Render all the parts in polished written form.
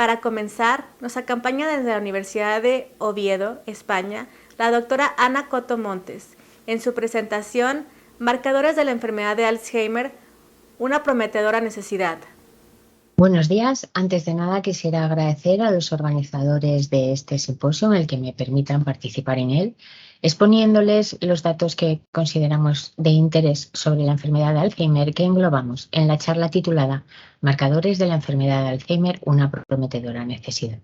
Para comenzar, nos acompaña desde la Universidad de Oviedo, España, la doctora Ana Coto Montes, en su presentación Marcadores de la enfermedad de Alzheimer, una prometedora necesidad. Buenos días. Antes de nada quisiera agradecer a los organizadores de este simposio en el que me permitan participar en él, exponiéndoles los datos que consideramos de interés sobre la enfermedad de Alzheimer que englobamos en la charla titulada Marcadores de la enfermedad de Alzheimer, una prometedora necesidad.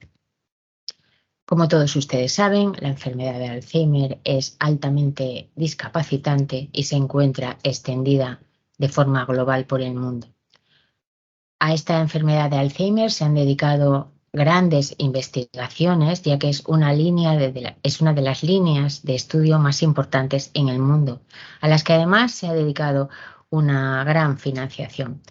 Como todos ustedes saben, la enfermedad de Alzheimer es altamente discapacitante y se encuentra extendida de forma global por el mundo. A esta enfermedad de Alzheimer se han dedicado grandes investigaciones, ya que es una de las líneas de estudio más importantes en el mundo, a las que además se ha dedicado una gran financiación.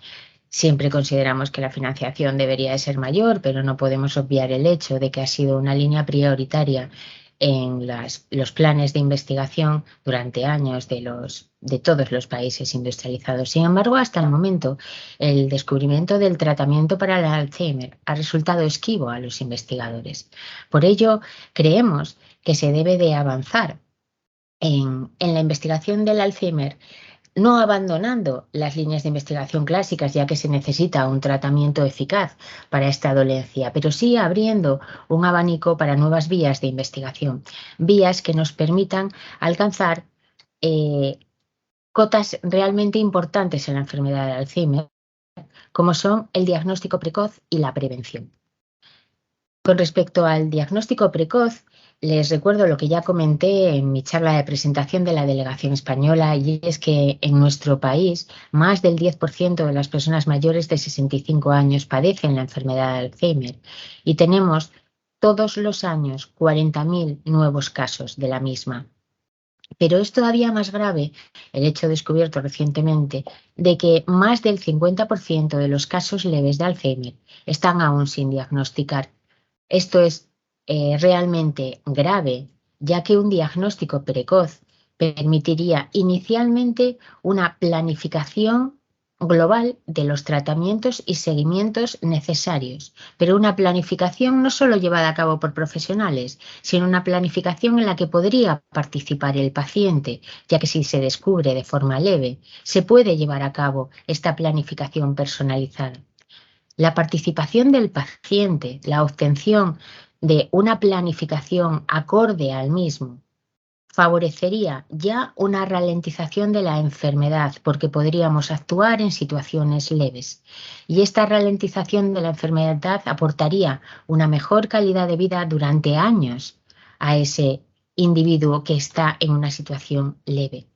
Siempre consideramos que la financiación debería de ser mayor, pero no podemos obviar el hecho de que ha sido una línea prioritaria en los planes de investigación durante años de todos los países industrializados. Sin embargo, hasta el momento, el descubrimiento del tratamiento para el Alzheimer ha resultado esquivo a los investigadores. Por ello, creemos que se debe de avanzar en la investigación del Alzheimer, no abandonando las líneas de investigación clásicas, ya que se necesita un tratamiento eficaz para esta dolencia, pero sí abriendo un abanico para nuevas vías de investigación, vías que nos permitan alcanzar cotas realmente importantes en la enfermedad de Alzheimer, como son el diagnóstico precoz y la prevención. Con respecto al diagnóstico precoz, les recuerdo lo que ya comenté en mi charla de presentación de la delegación española, y es que en nuestro país más del 10% de las personas mayores de 65 años padecen la enfermedad de Alzheimer y tenemos todos los años 40.000 nuevos casos de la misma. Pero es todavía más grave el hecho descubierto recientemente de que más del 50% de los casos leves de Alzheimer están aún sin diagnosticar. Esto es realmente grave, ya que un diagnóstico precoz permitiría inicialmente una planificación global de los tratamientos y seguimientos necesarios, pero una planificación no solo llevada a cabo por profesionales, sino una planificación en la que podría participar el paciente, ya que si se descubre de forma leve, se puede llevar a cabo esta planificación personalizada. La participación del paciente, la obtención de una planificación acorde al mismo, favorecería ya una ralentización de la enfermedad porque podríamos actuar en situaciones leves. Y esta ralentización de la enfermedad aportaría una mejor calidad de vida durante años a ese individuo que está en una situación leve.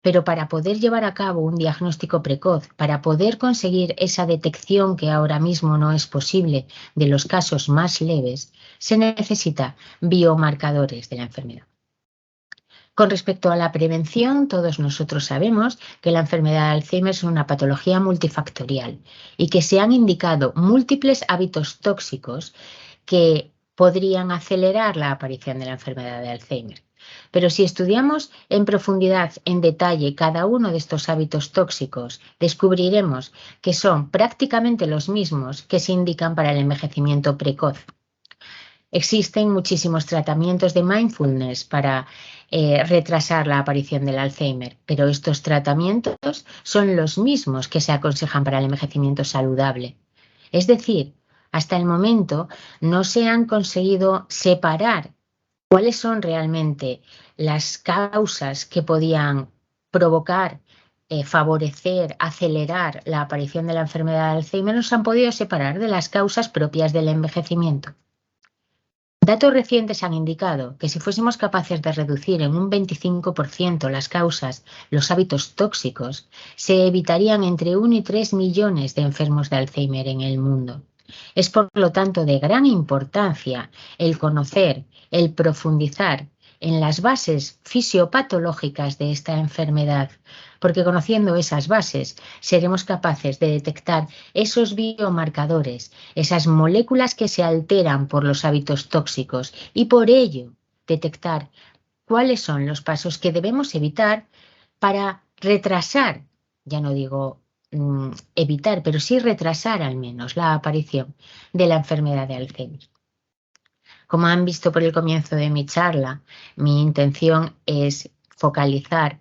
Pero para poder llevar a cabo un diagnóstico precoz, para poder conseguir esa detección que ahora mismo no es posible de los casos más leves, se necesita biomarcadores de la enfermedad. Con respecto a la prevención, todos nosotros sabemos que la enfermedad de Alzheimer es una patología multifactorial y que se han indicado múltiples hábitos tóxicos que podrían acelerar la aparición de la enfermedad de Alzheimer. Pero si estudiamos en profundidad, en detalle, cada uno de estos hábitos tóxicos, descubriremos que son prácticamente los mismos que se indican para el envejecimiento precoz. Existen muchísimos tratamientos de mindfulness para retrasar la aparición del Alzheimer, pero estos tratamientos son los mismos que se aconsejan para el envejecimiento saludable. Es decir, hasta el momento no se han conseguido separar cuáles son realmente las causas que podían provocar, favorecer, acelerar la aparición de la enfermedad de Alzheimer. No se han podido separar de las causas propias del envejecimiento. Datos recientes han indicado que si fuésemos capaces de reducir en un 25% las causas, los hábitos tóxicos, se evitarían entre 1 y 3 millones de enfermos de Alzheimer en el mundo. Es por lo tanto de gran importancia el conocer, el profundizar en las bases fisiopatológicas de esta enfermedad, porque conociendo esas bases seremos capaces de detectar esos biomarcadores, esas moléculas que se alteran por los hábitos tóxicos y por ello detectar cuáles son los pasos que debemos evitar para retrasar, ya no digo evitar, pero sí retrasar al menos la aparición de la enfermedad de Alzheimer. Como han visto por el comienzo de mi charla, mi intención es focalizar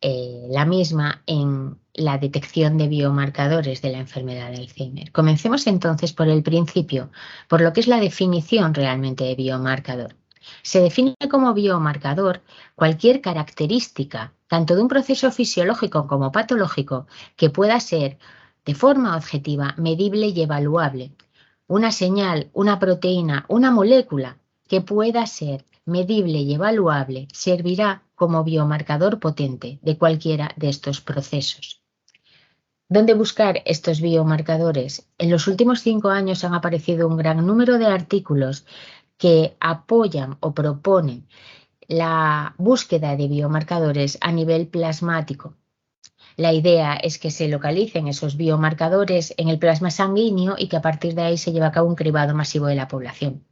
la misma en la detección de biomarcadores de la enfermedad de Alzheimer. Comencemos entonces por el principio, por lo que es la definición realmente de biomarcador. Se define como biomarcador cualquier característica, tanto de un proceso fisiológico como patológico, que pueda ser de forma objetiva, medible y evaluable. Una señal, una proteína, una molécula que pueda ser medible y evaluable servirá como biomarcador potente de cualquiera de estos procesos. ¿Dónde buscar estos biomarcadores? En los últimos 5 años han aparecido un gran número de artículos que apoyan o proponen la búsqueda de biomarcadores a nivel plasmático. La idea es que se localicen esos biomarcadores en el plasma sanguíneo y que a partir de ahí se lleve a cabo un cribado masivo de la población.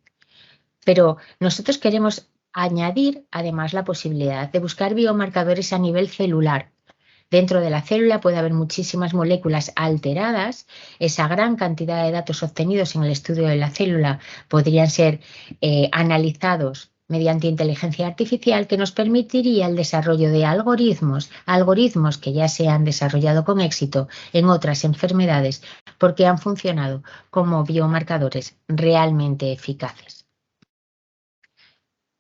Pero nosotros queremos añadir además la posibilidad de buscar biomarcadores a nivel celular. Dentro de la célula puede haber muchísimas moléculas alteradas. Esa gran cantidad de datos obtenidos en el estudio de la célula podrían ser analizados mediante inteligencia artificial que nos permitiría el desarrollo de algoritmos que ya se han desarrollado con éxito en otras enfermedades porque han funcionado como biomarcadores realmente eficaces.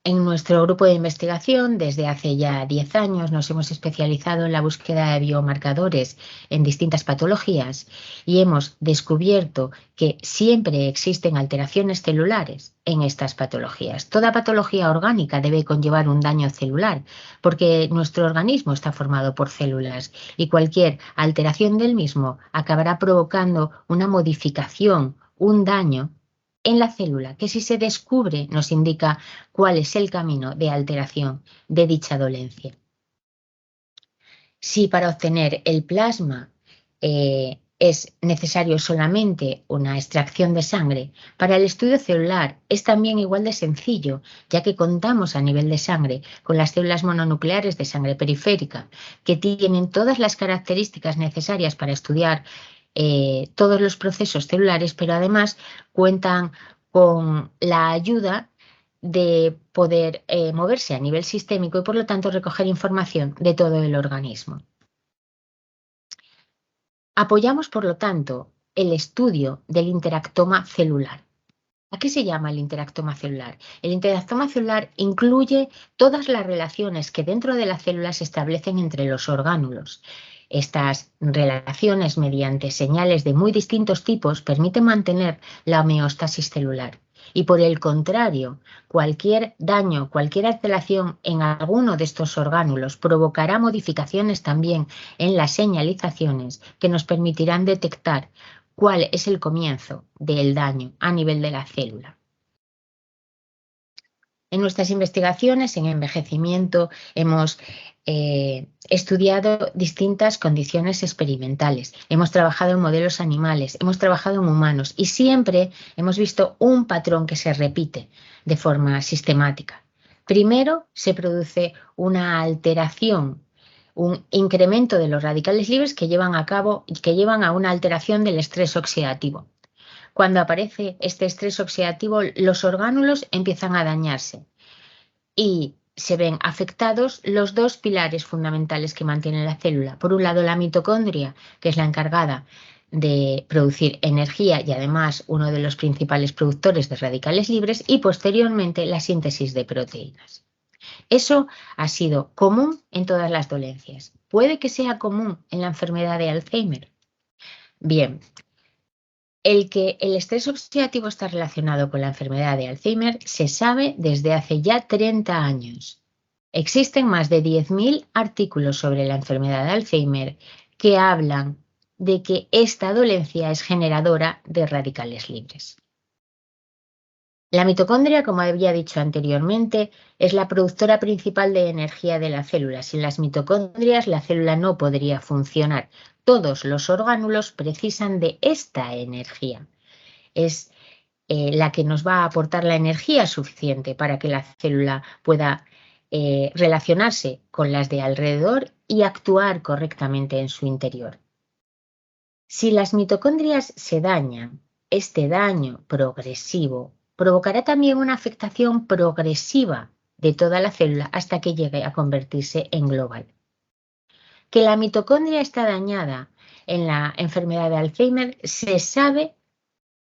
En nuestro grupo de investigación, desde hace ya 10 años, nos hemos especializado en la búsqueda de biomarcadores en distintas patologías y hemos descubierto que siempre existen alteraciones celulares en estas patologías. Toda patología orgánica debe conllevar un daño celular porque nuestro organismo está formado por células y cualquier alteración del mismo acabará provocando una modificación, un daño en la célula, que si se descubre nos indica cuál es el camino de alteración de dicha dolencia. Si para obtener el plasma es necesario solamente una extracción de sangre, para el estudio celular es también igual de sencillo, ya que contamos a nivel de sangre con las células mononucleares de sangre periférica, que tienen todas las características necesarias para estudiar todos los procesos celulares, pero además cuentan con la ayuda de poder moverse a nivel sistémico y por lo tanto recoger información de todo el organismo. Apoyamos, por lo tanto, el estudio del interactoma celular. ¿A qué se llama el interactoma celular? El interactoma celular incluye todas las relaciones que dentro de la célula se establecen entre los orgánulos. Estas relaciones, mediante señales de muy distintos tipos, permiten mantener la homeostasis celular. Y por el contrario, cualquier daño, cualquier alteración en alguno de estos orgánulos provocará modificaciones también en las señalizaciones que nos permitirán detectar cuál es el comienzo del daño a nivel de la célula. En nuestras investigaciones en envejecimiento hemos estudiado distintas condiciones experimentales, hemos trabajado en modelos animales, hemos trabajado en humanos y siempre hemos visto un patrón que se repite de forma sistemática. Primero se produce una alteración, un incremento de los radicales libres que llevan a una alteración del estrés oxidativo. Cuando aparece este estrés oxidativo, los orgánulos empiezan a dañarse y se ven afectados los dos pilares fundamentales que mantienen la célula. Por un lado, la mitocondria, que es la encargada de producir energía y además uno de los principales productores de radicales libres, y posteriormente la síntesis de proteínas. Eso ha sido común en todas las dolencias. ¿Puede que sea común en la enfermedad de Alzheimer? Bien, el que el estrés oxidativo está relacionado con la enfermedad de Alzheimer se sabe desde hace ya 30 años. Existen más de 10.000 artículos sobre la enfermedad de Alzheimer que hablan de que esta dolencia es generadora de radicales libres. La mitocondria, como había dicho anteriormente, es la productora principal de energía de la célula. Sin las mitocondrias, la célula no podría funcionar. Todos los orgánulos precisan de esta energía. Es la que nos va a aportar la energía suficiente para que la célula pueda relacionarse con las de alrededor y actuar correctamente en su interior. Si las mitocondrias se dañan, este daño progresivo provocará también una afectación progresiva de toda la célula hasta que llegue a convertirse en global. Que la mitocondria está dañada en la enfermedad de Alzheimer se sabe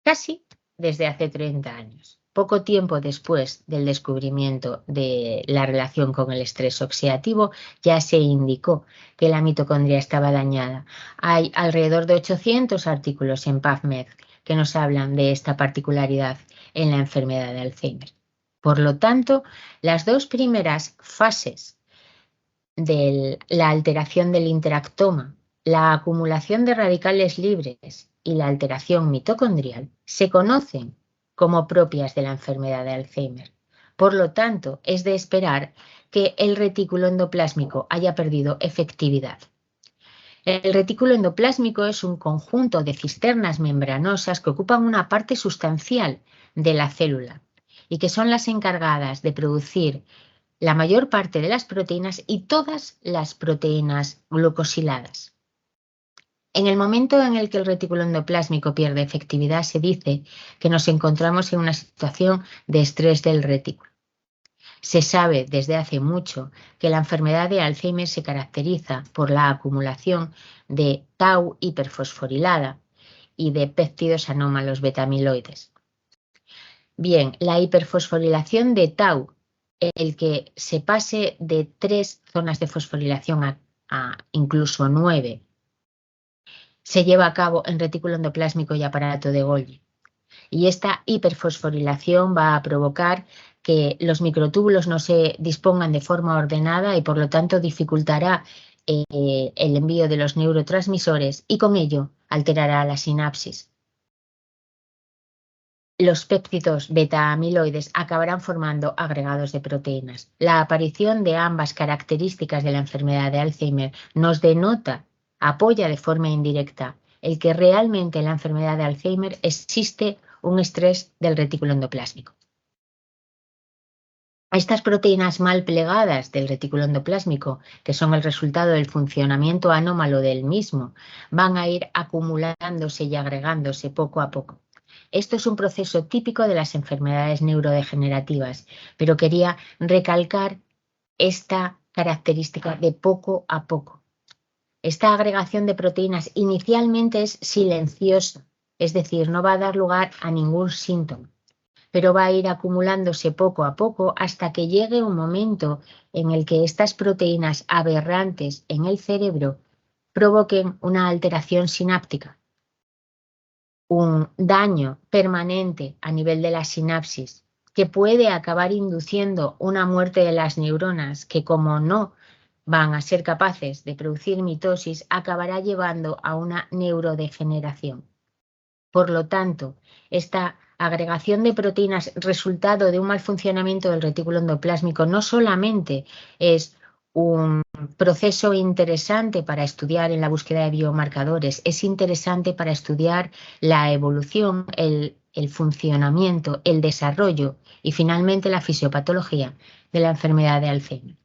casi desde hace 30 años. Poco tiempo después del descubrimiento de la relación con el estrés oxidativo, ya se indicó que la mitocondria estaba dañada. Hay alrededor de 800 artículos en PubMed que nos hablan de esta particularidad en la enfermedad de Alzheimer. Por lo tanto, las dos primeras fases de la alteración del interactoma, la acumulación de radicales libres y la alteración mitocondrial se conocen como propias de la enfermedad de Alzheimer. Por lo tanto, es de esperar que el retículo endoplásmico haya perdido efectividad. El retículo endoplásmico es un conjunto de cisternas membranosas que ocupan una parte sustancial de la célula y que son las encargadas de producir la mayor parte de las proteínas y todas las proteínas glucosiladas. En el momento en el que el retículo endoplásmico pierde efectividad, se dice que nos encontramos en una situación de estrés del retículo. Se sabe desde hace mucho que la enfermedad de Alzheimer se caracteriza por la acumulación de tau hiperfosforilada y de péptidos anómalos beta-amiloides. Bien, la hiperfosforilación de tau, el que se pase de 3 zonas de fosforilación a incluso 9, se lleva a cabo en retículo endoplásmico y aparato de Golgi. Y esta hiperfosforilación va a provocar que los microtúbulos no se dispongan de forma ordenada y por lo tanto dificultará el envío de los neurotransmisores y con ello alterará la sinapsis. Los péptidos beta-amiloides acabarán formando agregados de proteínas. La aparición de ambas características de la enfermedad de Alzheimer nos denota, apoya de forma indirecta, el que realmente en la enfermedad de Alzheimer existe un estrés del retículo endoplásmico. Estas proteínas mal plegadas del retículo endoplásmico, que son el resultado del funcionamiento anómalo del mismo, van a ir acumulándose y agregándose poco a poco. Esto es un proceso típico de las enfermedades neurodegenerativas, pero quería recalcar esta característica de poco a poco. Esta agregación de proteínas inicialmente es silenciosa, es decir, no va a dar lugar a ningún síntoma, pero va a ir acumulándose poco a poco hasta que llegue un momento en el que estas proteínas aberrantes en el cerebro provoquen una alteración sináptica, un daño permanente a nivel de la sinapsis que puede acabar induciendo una muerte de las neuronas que, como no van a ser capaces de producir mitosis, acabará llevando a una neurodegeneración. Por lo tanto, esta agregación de proteínas resultado de un mal funcionamiento del retículo endoplásmico no solamente es un proceso interesante para estudiar en la búsqueda de biomarcadores, es interesante para estudiar la evolución, el funcionamiento, el desarrollo y finalmente la fisiopatología de la enfermedad de Alzheimer.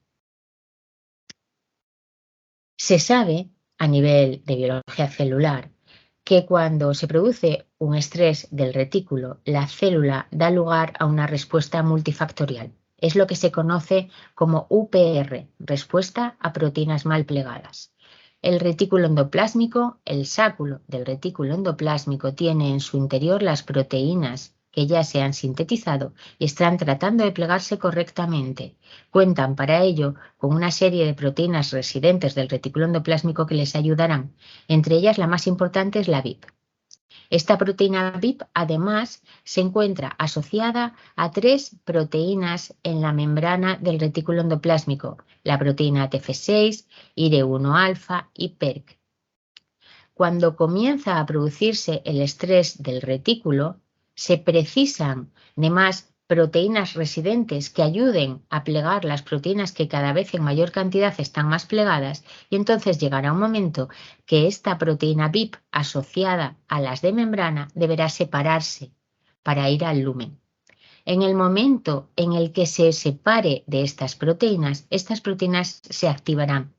Se sabe a nivel de biología celular que cuando se produce un estrés del retículo, la célula da lugar a una respuesta multifactorial. Es lo que se conoce como UPR, respuesta a proteínas mal plegadas. El retículo endoplásmico, el sáculo del retículo endoplásmico, tiene en su interior las proteínas que ya se han sintetizado y están tratando de plegarse correctamente. Cuentan para ello con una serie de proteínas residentes del retículo endoplásmico que les ayudarán. Entre ellas, la más importante es la VIP. Esta proteína VIP, además, se encuentra asociada a 3 proteínas en la membrana del retículo endoplásmico, la proteína TF6, IRE1-alfa y PERC. Cuando comienza a producirse el estrés del retículo, se precisan de más proteínas residentes que ayuden a plegar las proteínas que cada vez en mayor cantidad están más plegadas y entonces llegará un momento que esta proteína VIP asociada a las de membrana deberá separarse para ir al lumen. En el momento en el que se separe de estas proteínas se activarán.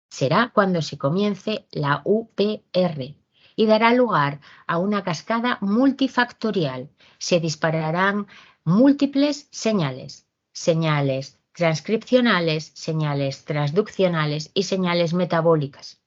Será cuando se comience la UPR y dará lugar a una cascada multifactorial. Se dispararán múltiples señales, señales transcripcionales, señales transduccionales y señales metabólicas.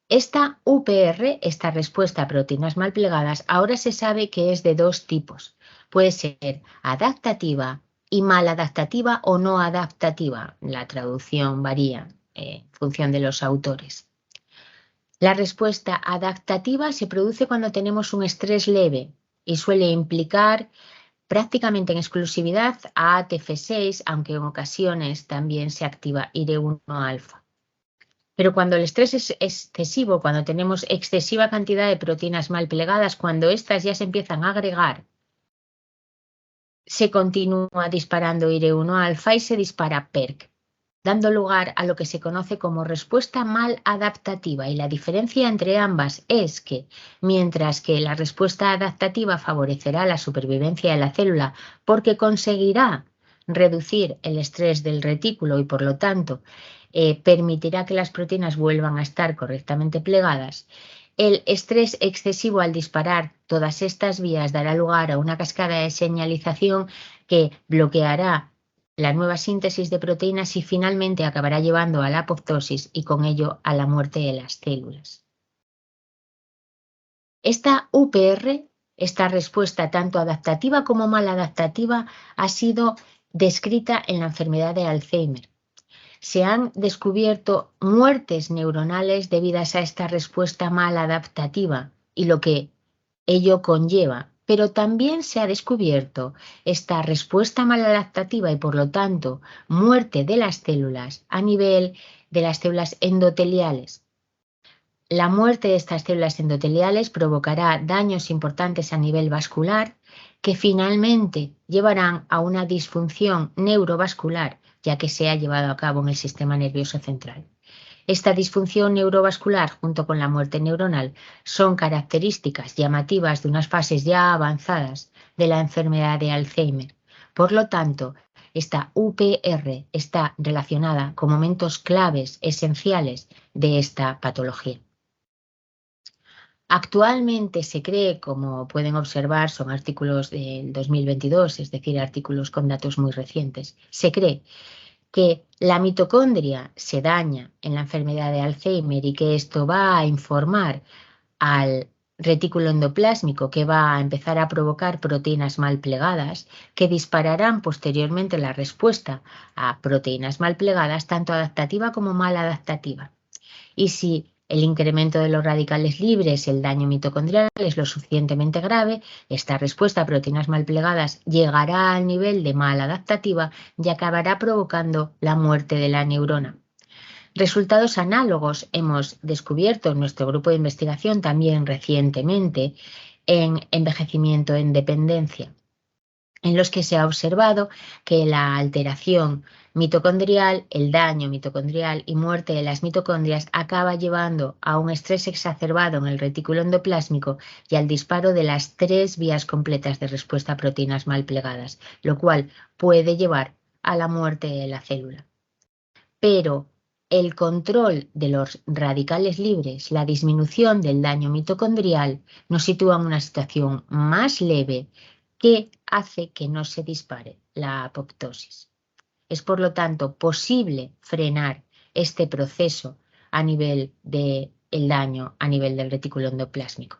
Esta UPR, esta respuesta a proteínas mal plegadas, ahora se sabe que es de dos tipos. Puede ser adaptativa y maladaptativa o no adaptativa. La traducción varía en función de los autores. La respuesta adaptativa se produce cuando tenemos un estrés leve y suele implicar prácticamente en exclusividad a ATF6, aunque en ocasiones también se activa IRE1-alfa. Pero cuando el estrés es excesivo, cuando tenemos excesiva cantidad de proteínas mal plegadas, cuando éstas ya se empiezan a agregar, se continúa disparando IRE1-alfa y se dispara PERC, dando lugar a lo que se conoce como respuesta mal adaptativa. Y la diferencia entre ambas es que, mientras que la respuesta adaptativa favorecerá la supervivencia de la célula porque conseguirá reducir el estrés del retículo y por lo tanto permitirá que las proteínas vuelvan a estar correctamente plegadas, el estrés excesivo al disparar todas estas vías dará lugar a una cascada de señalización que bloqueará la nueva síntesis de proteínas y finalmente acabará llevando a la apoptosis y con ello a la muerte de las células. Esta UPR, esta respuesta tanto adaptativa como maladaptativa, ha sido descrita en la enfermedad de Alzheimer. Se han descubierto muertes neuronales debidas a esta respuesta maladaptativa y lo que ello conlleva, pero también se ha descubierto esta respuesta maladaptativa y por lo tanto muerte de las células a nivel de las células endoteliales. La muerte de estas células endoteliales provocará daños importantes a nivel vascular que finalmente llevarán a una disfunción neurovascular, ya que se ha llevado a cabo en el sistema nervioso central. Esta disfunción neurovascular junto con la muerte neuronal son características llamativas de unas fases ya avanzadas de la enfermedad de Alzheimer. Por lo tanto, esta UPR está relacionada con momentos claves esenciales de esta patología. Actualmente se cree, como pueden observar, son artículos del 2022, es decir, artículos con datos muy recientes, se cree que la mitocondria se daña en la enfermedad de Alzheimer y que esto va a informar al retículo endoplásmico que va a empezar a provocar proteínas mal plegadas que dispararán posteriormente la respuesta a proteínas mal plegadas, tanto adaptativa como maladaptativa. Y si el incremento de los radicales libres, el daño mitocondrial es lo suficientemente grave, esta respuesta a proteínas mal plegadas llegará al nivel de maladaptativa y acabará provocando la muerte de la neurona. Resultados análogos hemos descubierto en nuestro grupo de investigación también recientemente en envejecimiento en dependencia, en los que se ha observado que la alteración mitocondrial, el daño mitocondrial y muerte de las mitocondrias acaba llevando a un estrés exacerbado en el retículo endoplásmico y al disparo de las 3 vías completas de respuesta a proteínas mal plegadas, lo cual puede llevar a la muerte de la célula. Pero el control de los radicales libres, la disminución del daño mitocondrial, nos sitúa en una situación más leve que hace que no se dispare la apoptosis. Es por lo tanto posible frenar este proceso a nivel del daño, a nivel del retículo endoplásmico.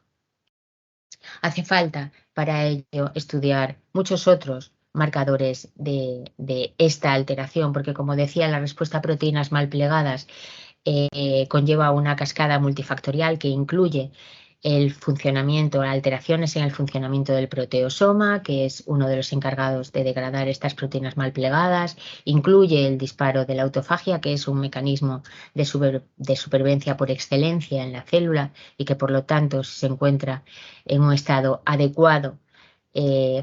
Hace falta para ello estudiar muchos otros marcadores de esta alteración, porque como decía, la respuesta a proteínas mal plegadas conlleva una cascada multifactorial que incluye el funcionamiento, alteraciones en el funcionamiento del proteosoma, que es uno de los encargados de degradar estas proteínas mal plegadas, incluye el disparo de la autofagia, que es un mecanismo de supervivencia por excelencia en la célula y que por lo tanto, si se encuentra en un estado adecuado,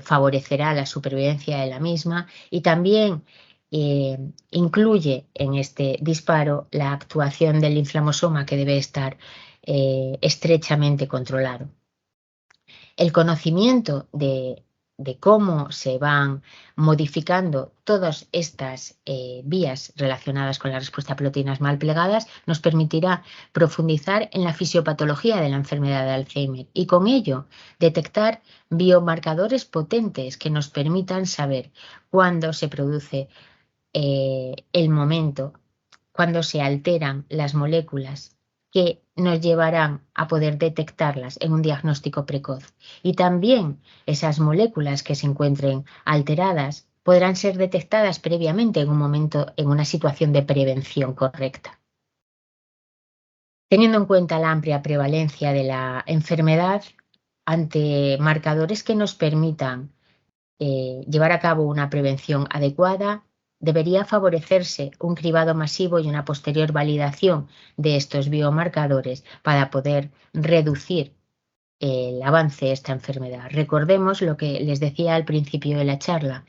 favorecerá la supervivencia de la misma y también incluye en este disparo la actuación del inflamosoma que debe estar estrechamente controlado. El conocimiento de de cómo se van modificando todas estas vías relacionadas con la respuesta a proteínas mal plegadas, nos permitirá profundizar en la fisiopatología de la enfermedad de Alzheimer y con ello detectar biomarcadores potentes que nos permitan saber cuándo se produce el momento, cuándo se alteran las moléculas que nos llevarán a poder detectarlas en un diagnóstico precoz. Y también esas moléculas que se encuentren alteradas podrán ser detectadas previamente en un momento, en una situación de prevención correcta. Teniendo en cuenta la amplia prevalencia de la enfermedad, ante marcadores que nos permitan llevar a cabo una prevención adecuada, debería favorecerse un cribado masivo y una posterior validación de estos biomarcadores para poder reducir el avance de esta enfermedad. Recordemos lo que les decía al principio de la charla,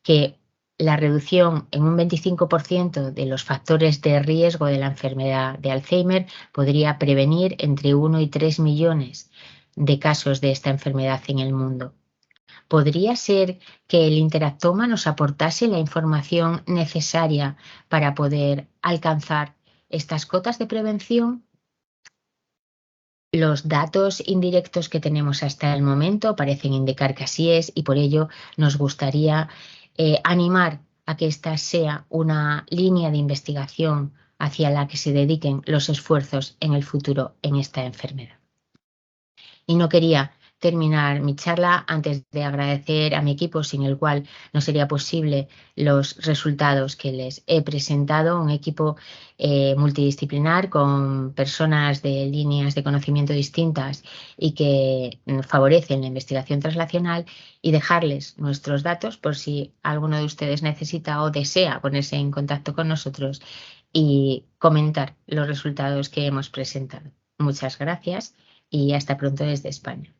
que la reducción en un 25% de los factores de riesgo de la enfermedad de Alzheimer podría prevenir entre 1 y 3 millones de casos de esta enfermedad en el mundo. ¿Podría ser que el interactoma nos aportase la información necesaria para poder alcanzar estas cotas de prevención? Los datos indirectos que tenemos hasta el momento parecen indicar que así es y por ello nos gustaría animar a que esta sea una línea de investigación hacia la que se dediquen los esfuerzos en el futuro en esta enfermedad. Y no quería terminar mi charla antes de agradecer a mi equipo, sin el cual no sería posible los resultados que les he presentado, un equipo multidisciplinar con personas de líneas de conocimiento distintas y que favorecen la investigación translacional, y dejarles nuestros datos por si alguno de ustedes necesita o desea ponerse en contacto con nosotros y comentar los resultados que hemos presentado. Muchas gracias y hasta pronto desde España.